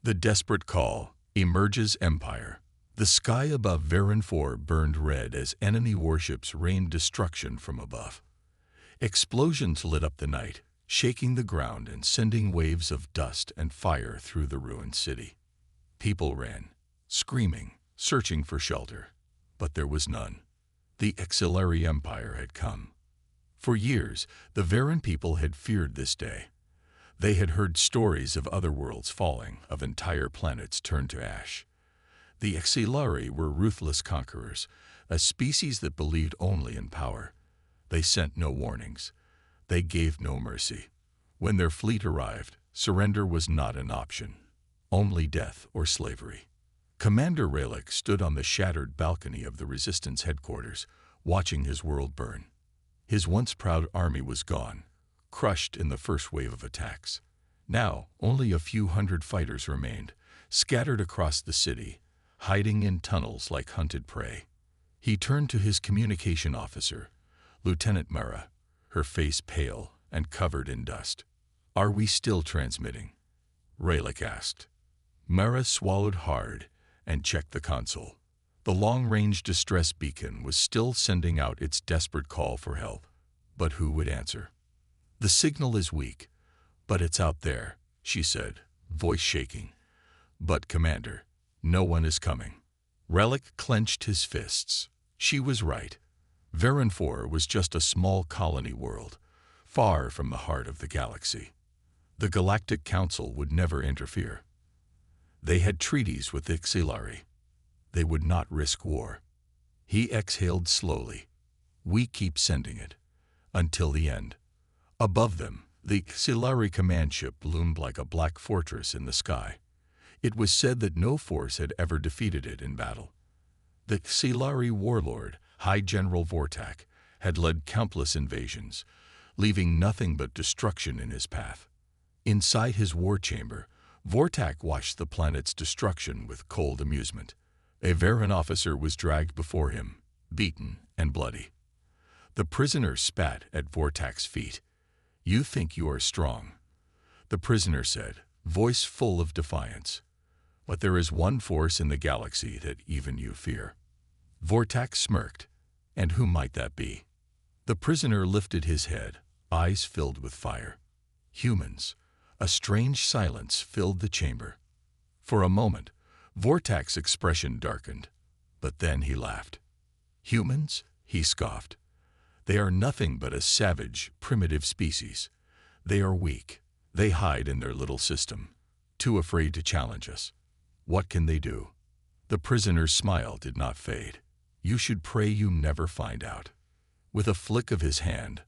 The desperate call emerges empire. The sky above Varan 4 burned red as enemy warships rained destruction from above. Explosions lit up the night, shaking the ground and sending waves of dust and fire through the ruined city. People ran, screaming, searching for shelter, but there was none. The Exilari Empire had come. For years, the Varan people had feared this day. They had heard stories of other worlds falling, of entire planets turned to ash. The Exilari were ruthless conquerors, a species that believed only in power. They sent no warnings. They gave no mercy. When their fleet arrived, surrender was not an option. Only death or slavery. Commander Rayleigh stood on the shattered balcony of the Resistance headquarters, watching his world burn. His once proud army was gone, crushed in the first wave of attacks. Now, only a few hundred fighters remained, scattered across the city, hiding in tunnels like hunted prey. He turned to his communication officer, Lieutenant Mara, her face pale and covered in dust. "Are we still transmitting?" Rayleigh asked. Mara swallowed hard and checked the console. The long-range distress beacon was still sending out its desperate call for help. But who would answer? "The signal is weak, but it's out there," she said, voice shaking. "But, Commander, no one is coming." Rayleigh clenched his fists. She was right. Varan 4 was just a small colony world, far from the heart of the galaxy. The Galactic Council would never interfere. They had treaties with the Exilari. They would not risk war. He exhaled slowly. "We keep sending it. Until the end." Above them, the Exilari command ship loomed like a black fortress in the sky. It was said that no force had ever defeated it in battle. The Exilari warlord, High General Vortak, had led countless invasions, leaving nothing but destruction in his path. Inside his war chamber, Vortak watched the planet's destruction with cold amusement. A Varan officer was dragged before him, beaten and bloody. The prisoner spat at Vortak's feet. "You think you are strong," the prisoner said, voice full of defiance. "But there is one force in the galaxy that even you fear." Vortak smirked. "And who might that be?" The prisoner lifted his head, eyes filled with fire. "Humans." A strange silence filled the chamber. For a moment, Vortak's expression darkened, but then he laughed. "Humans?" he scoffed. "They are nothing but a savage, primitive species. They are weak. They hide in their little system, too afraid to challenge us. What can they do?" The prisoner's smile did not fade. "You should pray you never find out." With a flick of his hand,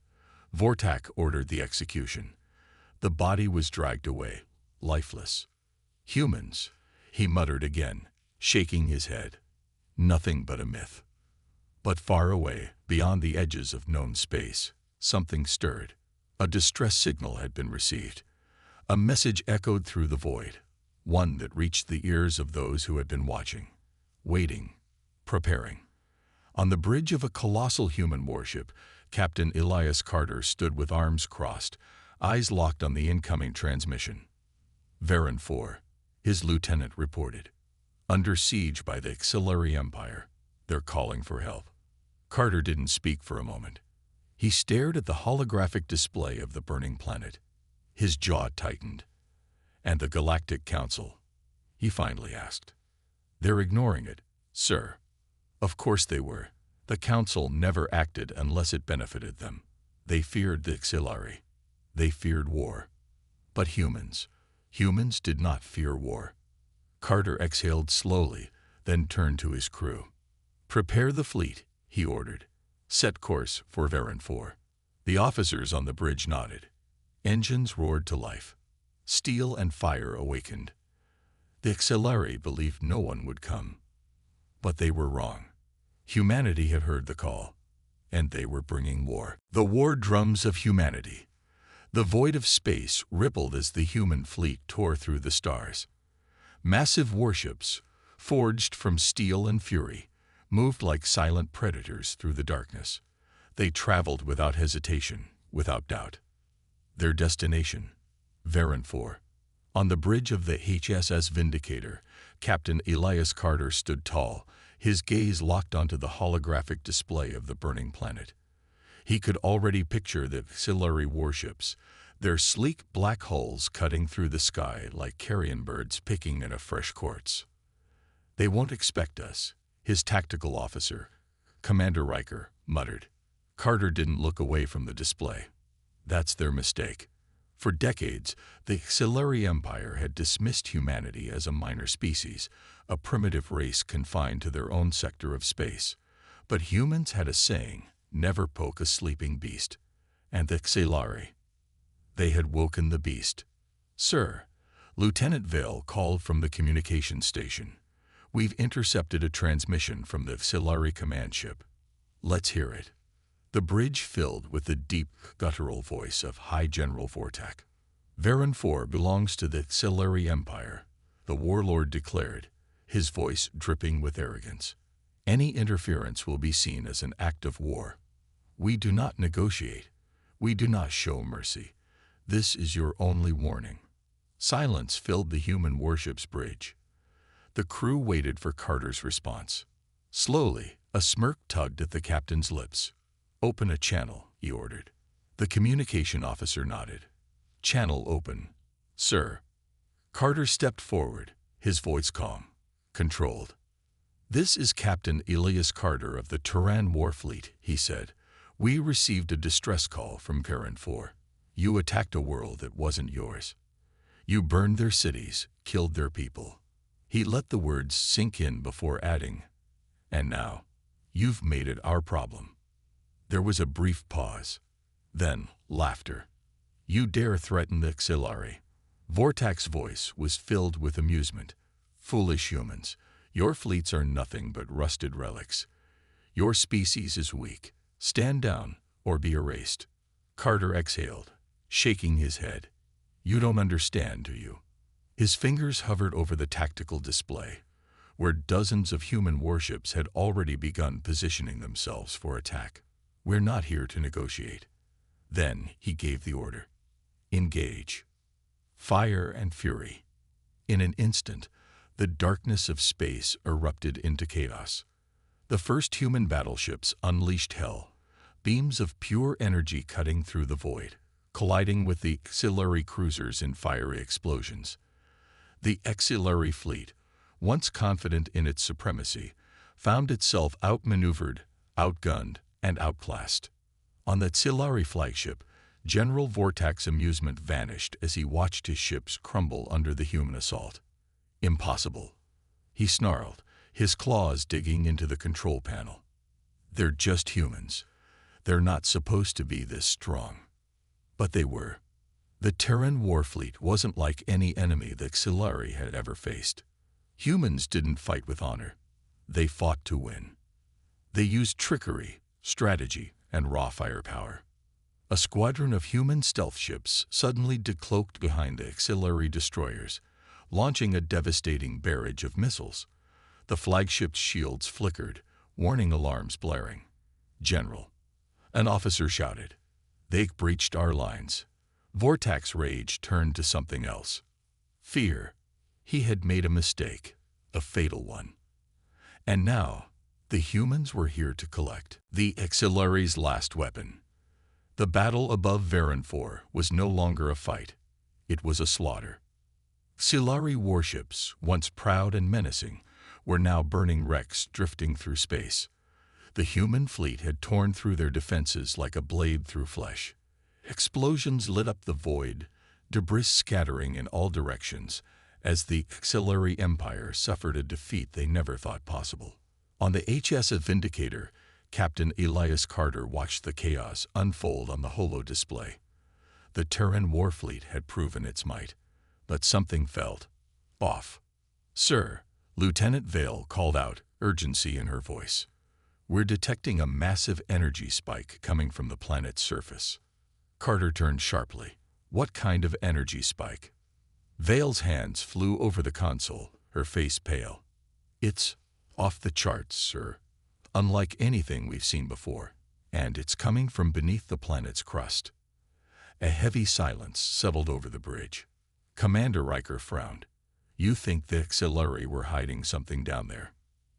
Vortak ordered the execution. The body was dragged away, lifeless. "Humans," he muttered again, shaking his head. "Nothing but a myth." But far away, beyond the edges of known space, something stirred. A distress signal had been received. A message echoed through the void, one that reached the ears of those who had been watching, waiting, preparing. On the bridge of a colossal human warship, Captain Elias Carter stood with arms crossed, eyes locked on the incoming transmission. "Varan 4, his lieutenant reported. "Under siege by the Exilari Empire. They're calling for help." Carter didn't speak for a moment. He stared at the holographic display of the burning planet. His jaw tightened. "And the Galactic Council?" he finally asked. "They're ignoring it, sir." Of course they were. The Council never acted unless it benefited them. They feared the Exilari. They feared war. But humans did not fear war. Carter exhaled slowly, then turned to his crew. "Prepare the fleet," he ordered. "Set course for Varan 4. The officers on the bridge nodded. Engines roared to life. Steel and fire awakened. The Exilari believed no one would come. But they were wrong. Humanity had heard the call, and they were bringing war. The war drums of humanity. The void of space rippled as the human fleet tore through the stars. Massive warships, forged from steel and fury, moved like silent predators through the darkness. They traveled without hesitation, without doubt. Their destination, Varan 4. On the bridge of the HSS Vindicator, Captain Elias Carter stood tall, his gaze locked onto the holographic display of the burning planet. He could already picture the auxiliary warships, their sleek black hulls cutting through the sky like carrion birds picking at a fresh quartz. "They won't expect us," his tactical officer, Commander Riker, muttered. Carter didn't look away from the display. "That's their mistake." For decades, the auxiliary empire had dismissed humanity as a minor species, a primitive race confined to their own sector of space. But humans had a saying, "Never poke a sleeping beast." And the auxiliary, they had woken the beast. "Sir," Lieutenant Vale called from the communications station. "We've intercepted a transmission from the auxiliary command ship." "Let's hear it." The bridge filled with the deep, guttural voice of High General Vortak. "Varan 4 belongs to the auxiliary empire," the warlord declared, his voice dripping with arrogance. "Any interference will be seen as an act of war. We do not negotiate. We do not show mercy. This is your only warning." Silence filled the human warship's bridge. The crew waited for Carter's response. Slowly, a smirk tugged at the captain's lips. "Open a channel," he ordered. The communication officer nodded. "Channel open, sir." Carter stepped forward, his voice calm, controlled. "This is Captain Elias Carter of the Terran Warfleet," he said. "We received a distress call from Varan 4. You attacked a world that wasn't yours. You burned their cities, killed their people." He let the words sink in before adding, "And now, you've made it our problem." There was a brief pause. Then, laughter. "You dare threaten the auxiliary?" Vortak's voice was filled with amusement. "Foolish humans, your fleets are nothing but rusted relics. Your species is weak. Stand down or be erased." Carter exhaled, shaking his head. "You don't understand, do you?" His fingers hovered over the tactical display, where dozens of human warships had already begun positioning themselves for attack. "We're not here to negotiate." Then he gave the order. "Engage." Fire and fury. In an instant, the darkness of space erupted into chaos. The first human battleships unleashed hell, beams of pure energy cutting through the void, colliding with the auxiliary cruisers in fiery explosions. The auxiliary fleet, once confident in its supremacy, found itself outmaneuvered, outgunned, and outclassed. On the auxiliary flagship, General Vortak's amusement vanished as he watched his ships crumble under the human assault. "Impossible," he snarled, his claws digging into the control panel. "They're just humans. They're not supposed to be this strong." But they were. The Terran Warfleet wasn't like any enemy the auxiliary had ever faced. Humans didn't fight with honor. They fought to win. They used trickery, strategy, and raw firepower. A squadron of human stealth ships suddenly decloaked behind the auxiliary destroyers, launching a devastating barrage of missiles. The flagship's shields flickered, warning alarms blaring. "General," an officer shouted, "they breached our lines." Vortak's rage turned to something else. Fear. He had made a mistake, a fatal one. And now, the humans were here to collect the auxiliary's last weapon. The battle above Varan 4 was no longer a fight. It was a slaughter. Auxiliary warships, once proud and menacing, were now burning wrecks drifting through space. The human fleet had torn through their defenses like a blade through flesh. Explosions lit up the void, debris scattering in all directions, as the auxiliary empire suffered a defeat they never thought possible. On the HSS Vindicator, Captain Elias Carter watched the chaos unfold on the holo display. The Terran Warfleet had proven its might, but something felt off. "Sir," Lieutenant Vale called out, urgency in her voice. "We're detecting a massive energy spike coming from the planet's surface." Carter turned sharply. "What kind of energy spike?" Vale's hands flew over the console, her face pale. "It's off the charts, sir. Unlike anything we've seen before. And it's coming from beneath the planet's crust." A heavy silence settled over the bridge. Commander Riker frowned. You think the HFY were hiding something down there?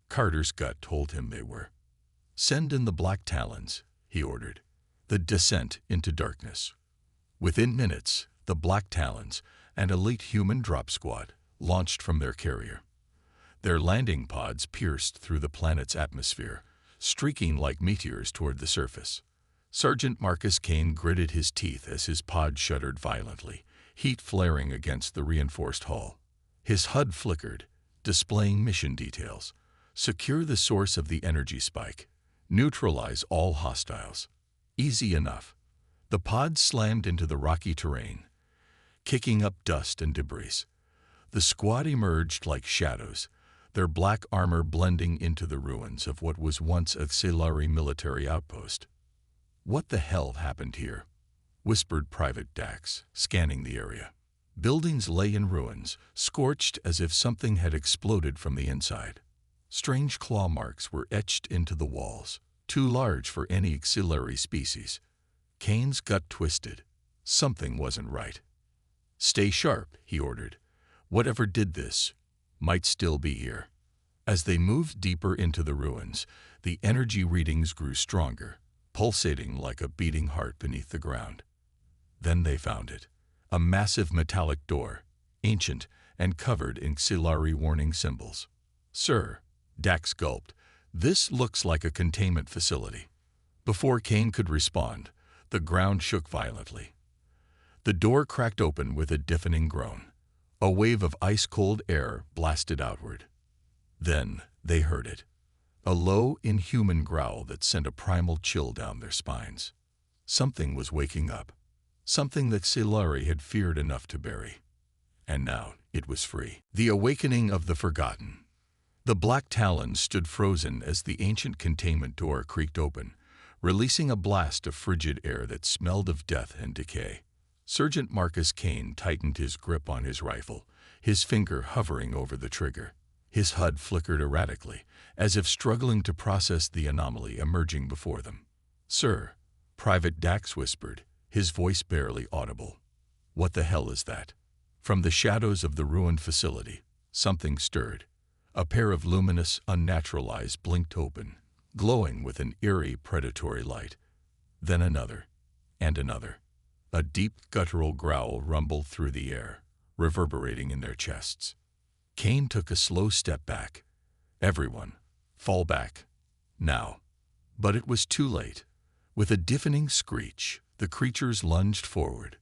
Carter's gut told him they were. Send in the Black Talons, he ordered. The descent into darkness. Within minutes, the Black Talons, an elite human drop squad, launched from their carrier. Their landing pods pierced through the planet's atmosphere, streaking like meteors toward the surface. Sergeant Marcus Kane gritted his teeth as his pod shuddered violently, heat flaring against the reinforced hull. His HUD flickered, displaying mission details. Secure the source of the energy spike. Neutralize all hostiles. Easy enough. The pod slammed into the rocky terrain, kicking up dust and debris. The squad emerged like shadows, their black armor blending into the ruins of what was once a HFY military outpost. What the hell happened here? Whispered Private Dax, scanning the area. Buildings lay in ruins, scorched as if something had exploded from the inside. Strange claw marks were etched into the walls, too large for any HFY species. Kane's gut twisted. Something wasn't right. Stay sharp, he ordered. Whatever did this might still be here. As they moved deeper into the ruins, the energy readings grew stronger, pulsating like a beating heart beneath the ground. Then they found it. A massive metallic door, ancient and covered in HFY warning symbols. Sir, Dax gulped, this looks like a containment facility. Before Kane could respond, the ground shook violently. The door cracked open with a deafening groan. A wave of ice-cold air blasted outward. Then they heard it. A low, inhuman growl that sent a primal chill down their spines. Something was waking up. Something that HFY had feared enough to bury. And now it was free. The awakening of the forgotten. The Black Talons stood frozen as the ancient containment door creaked open, releasing a blast of frigid air that smelled of death and decay. Sergeant Marcus Kane tightened his grip on his rifle, his finger hovering over the trigger. His HUD flickered erratically, as if struggling to process the anomaly emerging before them. Sir, Private Dax whispered, his voice barely audible. What the hell is that? From the shadows of the ruined facility, something stirred. A pair of luminous, unnatural eyes blinked open, glowing with an eerie, predatory light. Then another, and another. A deep, guttural growl rumbled through the air, reverberating in their chests. Kane took a slow step back. Everyone, fall back. Now. But it was too late. With a deafening screech, the creatures lunged forward.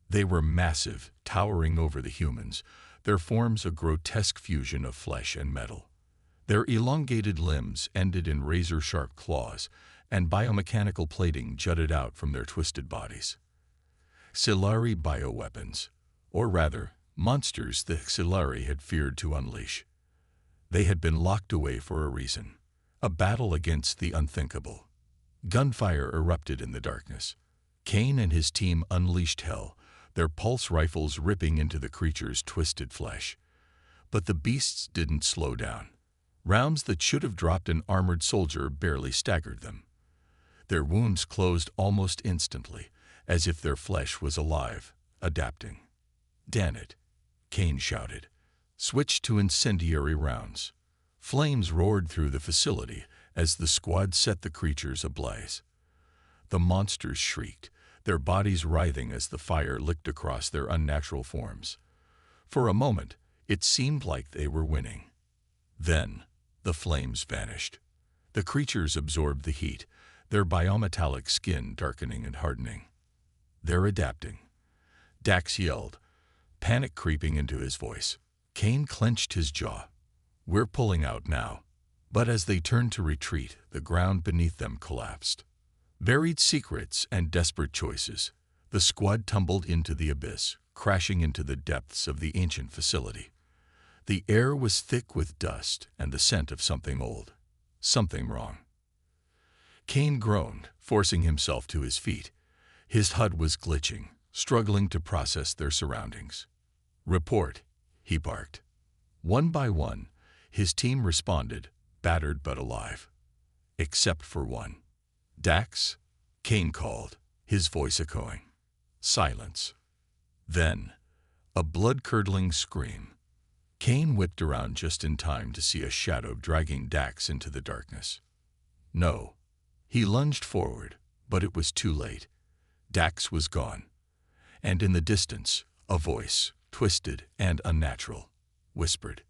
They were massive, towering over the humans, their forms a grotesque fusion of flesh and metal. Their elongated limbs ended in razor-sharp claws, and biomechanical plating jutted out from their twisted bodies. HFY bioweapons, or rather, monsters the HFY had feared to unleash. They had been locked away for a reason, a battle against the unthinkable. Gunfire erupted in the darkness. Kane and his team unleashed hell, their pulse rifles ripping into the creature's twisted flesh. But the beasts didn't slow down. Rounds that should have dropped an armored soldier barely staggered them. Their wounds closed almost instantly, as if their flesh was alive, adapting. Damn it, Kane shouted. Switch to incendiary rounds. Flames roared through the facility as the squad set the creatures ablaze. The monsters shrieked, their bodies writhing as the fire licked across their unnatural forms. For a moment, it seemed like they were winning. Then, the flames vanished. The creatures absorbed the heat, their biometallic skin darkening and hardening. They're adapting. Dax yelled, panic creeping into his voice. Kane clenched his jaw. We're pulling out now. But as they turned to retreat, the ground beneath them collapsed. Buried secrets and desperate choices, the squad tumbled into the abyss, crashing into the depths of the ancient facility. The air was thick with dust and the scent of something old. Something wrong. Kane groaned, forcing himself to his feet. His HUD was glitching, struggling to process their surroundings. Report, he barked. One by one, his team responded, battered but alive. Except for one. Dax? Kane called, his voice echoing. Silence. Then, A blood-curdling scream. Kane whipped around just in time to see a shadow dragging Dax into the darkness. No. He lunged forward, but it was too late. Dax was gone. And in the distance, a voice, twisted and unnatural, whispered,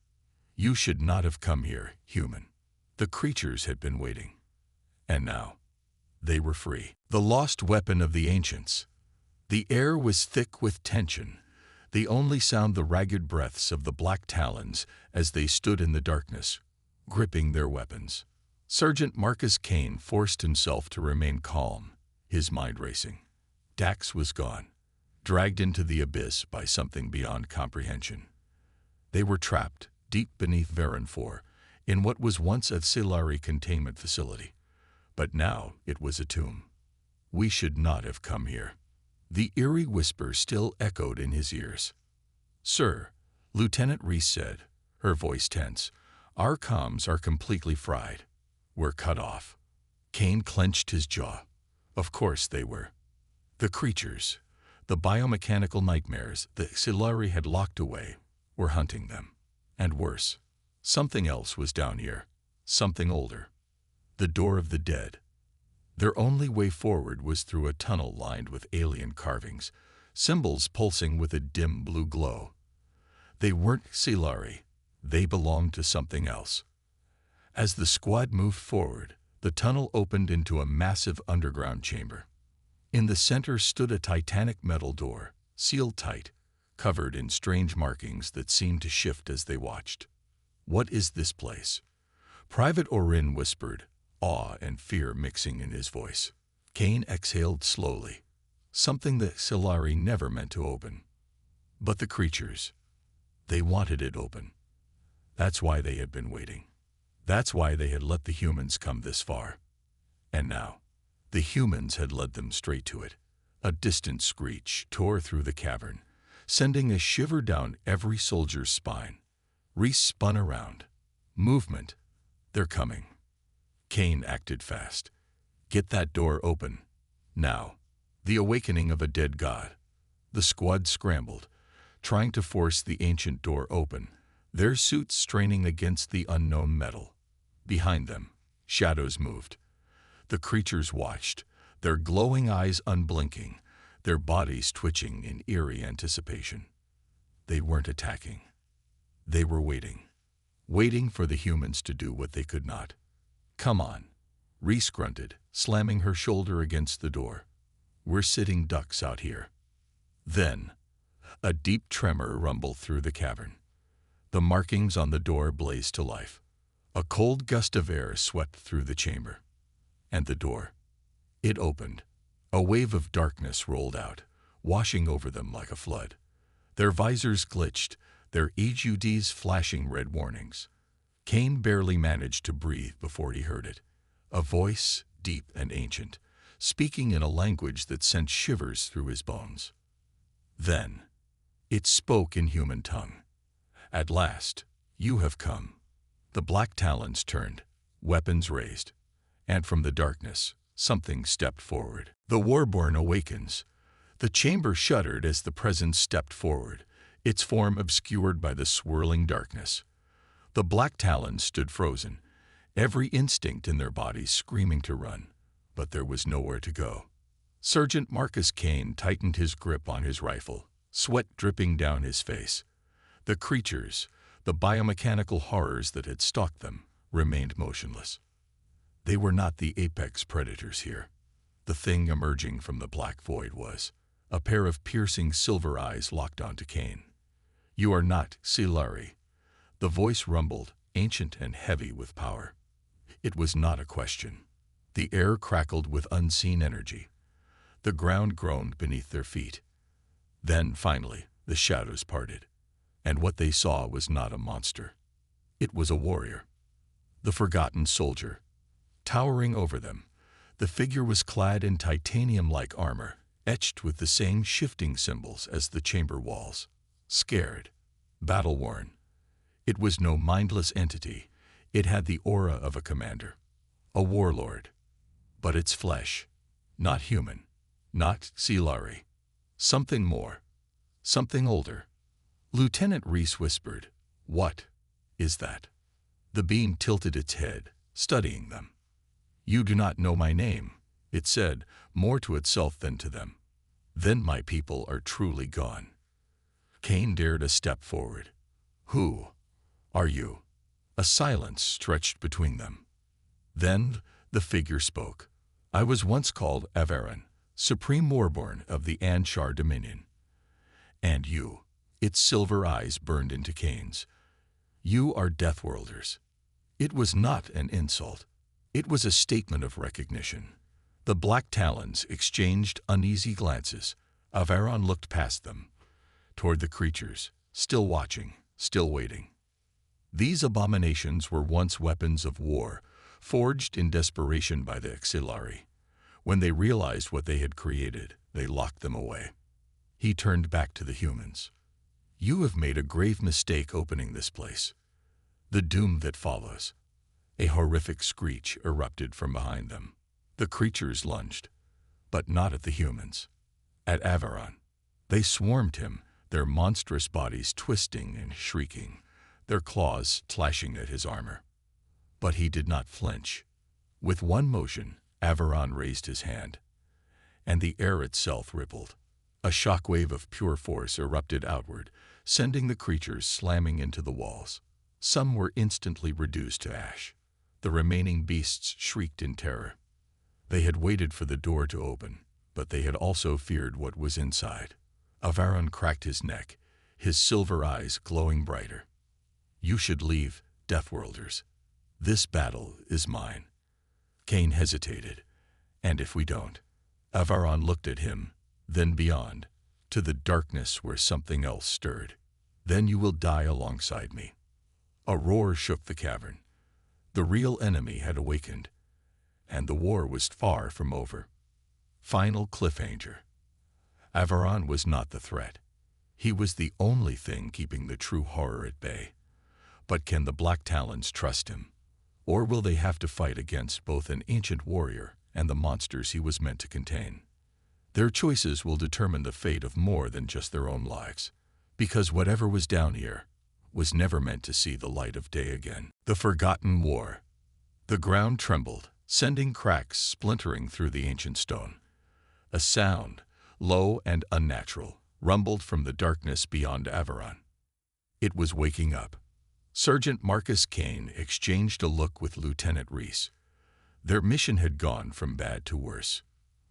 "You should not have come here, human." The creatures had been waiting. And now, they were free. The lost weapon of the ancients. The air was thick with tension, the only sound the ragged breaths of the black talons as they stood in the darkness, gripping their weapons. Sergeant Marcus Kane forced himself to remain calm, his mind racing. Dax was gone, dragged into the abyss by something beyond comprehension. They were trapped, deep beneath Varan 4, in what was once a Silari containment facility. But now it was a tomb. We should not have come here. The eerie whisper still echoed in his ears. "Sir," Lieutenant Reese said, her voice tense, "our comms are completely fried. We're cut off." Kane clenched his jaw. Of course they were. The creatures, the biomechanical nightmares the Silari had locked away, were hunting them. And worse, something else was down here, something older. The door of the dead. Their only way forward was through a tunnel lined with alien carvings, symbols pulsing with a dim blue glow. They weren't Silari. They belonged to something else. As the squad moved forward, the tunnel opened into a massive underground chamber. In the center stood a titanic metal door, sealed tight, covered in strange markings that seemed to shift as they watched. "What is this place?" Private Orin whispered, awe and fear mixing in his voice. Kane exhaled slowly, something that Silari never meant to open. But the creatures, they wanted it open. That's why they had been waiting. That's why they had let the humans come this far. And now, the humans had led them straight to it. A distant screech tore through the cavern, sending a shiver down every soldier's spine. Reese spun around. Movement. They're coming. Kane acted fast. "Get that door open. Now." The awakening of a dead god. The squad scrambled, trying to force the ancient door open, their suits straining against the unknown metal. Behind them, shadows moved. The creatures watched, their glowing eyes unblinking, their bodies twitching in eerie anticipation. They weren't attacking. They were waiting. Waiting for the humans to do what they could not. "Come on," Reese grunted, slamming her shoulder against the door. "We're sitting ducks out here." Then, a deep tremor rumbled through the cavern. The markings on the door blazed to life. A cold gust of air swept through the chamber. And the door. It opened. A wave of darkness rolled out, washing over them like a flood. Their visors glitched, their HUDs flashing red warnings. Kane barely managed to breathe before he heard it. A voice, deep and ancient, speaking in a language that sent shivers through his bones. Then, it spoke in human tongue. "At last, you have come." The black talons turned, weapons raised, and from the darkness, something stepped forward. The Warborn awakens. The chamber shuddered as the presence stepped forward, its form obscured by the swirling darkness. The black talons stood frozen, every instinct in their bodies screaming to run, but there was nowhere to go. Sergeant Marcus Kane tightened his grip on his rifle, sweat dripping down his face. The creatures, the biomechanical horrors that had stalked them, remained motionless. They were not the apex predators here. The thing emerging from the black void was a pair of piercing silver eyes locked onto Kane. "You are not Silari." The voice rumbled, ancient and heavy with power. It was not a question. The air crackled with unseen energy. The ground groaned beneath their feet. Then, finally, the shadows parted, and what they saw was not a monster. It was a warrior. The forgotten soldier. Towering over them, the figure was clad in titanium-like armor, etched with the same shifting symbols as the chamber walls. Scared, battle-worn. It was no mindless entity. It had the aura of a commander, a warlord. But its flesh, not human, not Silari. Something more, something older, Lieutenant Reese whispered, "What is that?" The beam tilted its head, studying them. "You do not know my name," it said, more to itself than to them. "Then my people are truly gone." Kane dared a step forward. "Who are you?" A silence stretched between them. Then the figure spoke. "I was once called Avaran, Supreme Warborn of the Anshar Dominion. And you," its silver eyes burned into Kane's, "you are Deathworlders." It was not an insult. It was a statement of recognition. The black talons exchanged uneasy glances. Avaran looked past them, toward the creatures, still watching, still waiting. These abominations were once weapons of war, forged in desperation by the Exilari. When they realized what they had created, they locked them away. He turned back to the humans. "You have made a grave mistake opening this place. The doom that follows." A horrific screech erupted from behind them. The creatures lunged, but not at the humans. At Avaran. They swarmed him, their monstrous bodies twisting and shrieking, their claws slashing at his armor. But he did not flinch. With one motion, Avaran raised his hand, and the air itself rippled. A shockwave of pure force erupted outward, sending the creatures slamming into the walls. Some were instantly reduced to ash. The remaining beasts shrieked in terror. They had waited for the door to open, but they had also feared what was inside. Avaran cracked his neck, his silver eyes glowing brighter. "You should leave, Deathworlders. This battle is mine." Kane hesitated. "And if we don't?" Avaran looked at him, then beyond, to the darkness where something else stirred. "Then you will die alongside me." A roar shook the cavern. The real enemy had awakened, and the war was far from over. Final cliffhanger. Avaran was not the threat. He was the only thing keeping the true horror at bay. But can the Black Talons trust him? Or will they have to fight against both an ancient warrior and the monsters he was meant to contain? Their choices will determine the fate of more than just their own lives, because whatever was down here was never meant to see the light of day again. The Forgotten War. The ground trembled, sending cracks splintering through the ancient stone. A sound, low and unnatural, rumbled from the darkness beyond Avaran. It was waking up. Sergeant Marcus Kane exchanged a look with Lieutenant Reese. Their mission had gone from bad to worse.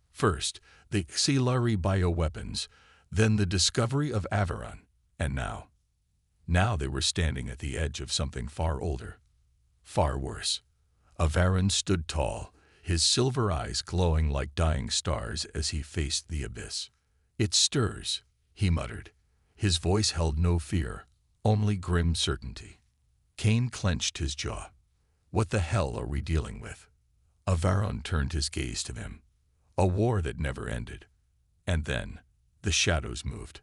First, the Exilari bioweapons, then the discovery of Avaran, and now they were standing at the edge of something far older, far worse. Avaran stood tall, his silver eyes glowing like dying stars as he faced the abyss. "It stirs," he muttered. His voice held no fear, only grim certainty. Kane clenched his jaw. "What the hell are we dealing with?" Avaran turned his gaze to him. A war that never ended. And then, the shadows moved.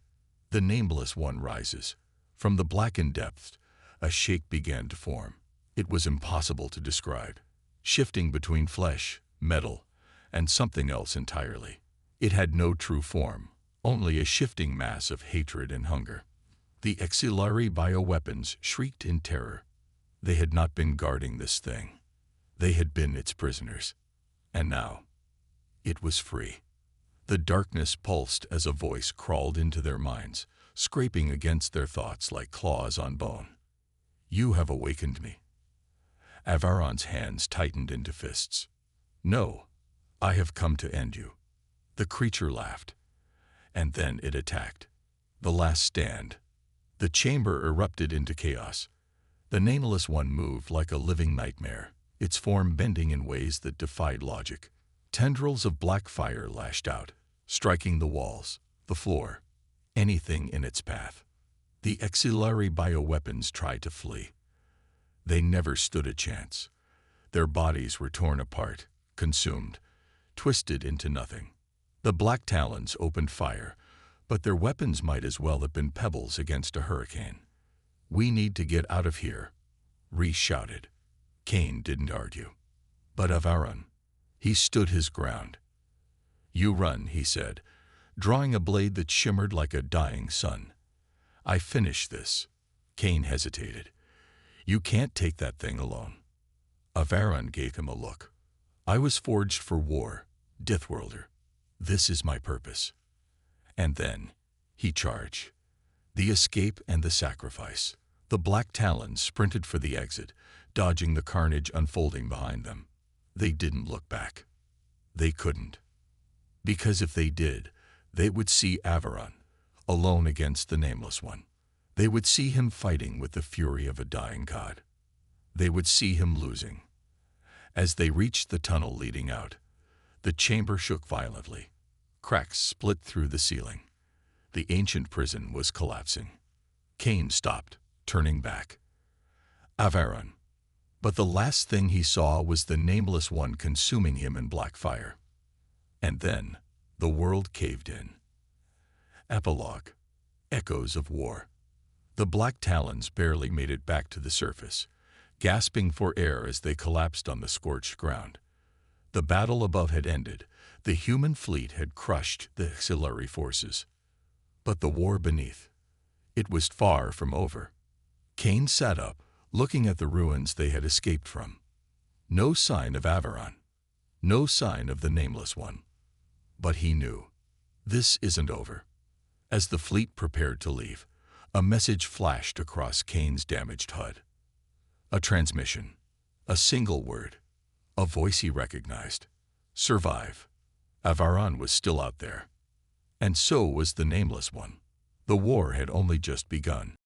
The Nameless One rises. From the blackened depths, a shape began to form. It was impossible to describe, shifting between flesh, metal, and something else entirely. It had no true form, only a shifting mass of hatred and hunger. The Exilari bioweapons shrieked in terror. They had not been guarding this thing. They had been its prisoners. And now, it was free. The darkness pulsed as a voice crawled into their minds, scraping against their thoughts like claws on bone. "You have awakened me." Avaran's hands tightened into fists. "No, I have come to end you." The creature laughed. And then it attacked. The last stand. The chamber erupted into chaos. The Nameless One moved like a living nightmare, its form bending in ways that defied logic. Tendrils of black fire lashed out, striking the walls, the floor, anything in its path. The Exilari bioweapons tried to flee. They never stood a chance. Their bodies were torn apart, consumed, twisted into nothing. The Black Talons opened fire, but their weapons might as well have been pebbles against a hurricane. "We need to get out of here," Reese shouted. Kane didn't argue. But Avaran, he stood his ground. "You run," he said, drawing a blade that shimmered like a dying sun. I finish this. Kane hesitated. You can't take that thing alone. Avaron gave him a look. I was forged for war, Deathworlder. This is my purpose. And then, he charged. The escape and the sacrifice. The Black Talons sprinted for the exit, dodging the carnage unfolding behind them. They didn't look back. They couldn't. Because if they did, they would see Avaron, alone against the Nameless One. They would see him fighting with the fury of a dying god. They would see him losing. As they reached the tunnel leading out, the chamber shook violently. Cracks split through the ceiling. The ancient prison was collapsing. Kane stopped, turning back. Avaron. But the last thing he saw was the Nameless One consuming him in black fire. And then, the world caved in. Epilogue. Echoes of war. The Black Talons barely made it back to the surface, gasping for air as they collapsed on the scorched ground. The battle above had ended. The human fleet had crushed the auxiliary forces. But the war beneath, it was far from over. Kane sat up, looking at the ruins they had escaped from. No sign of Avaron. No sign of the Nameless One. But he knew. This isn't over. As the fleet prepared to leave, a message flashed across Kane's damaged HUD. A transmission. A single word. A voice he recognized. Survive. Avaron was still out there. And so was the Nameless One. The war had only just begun.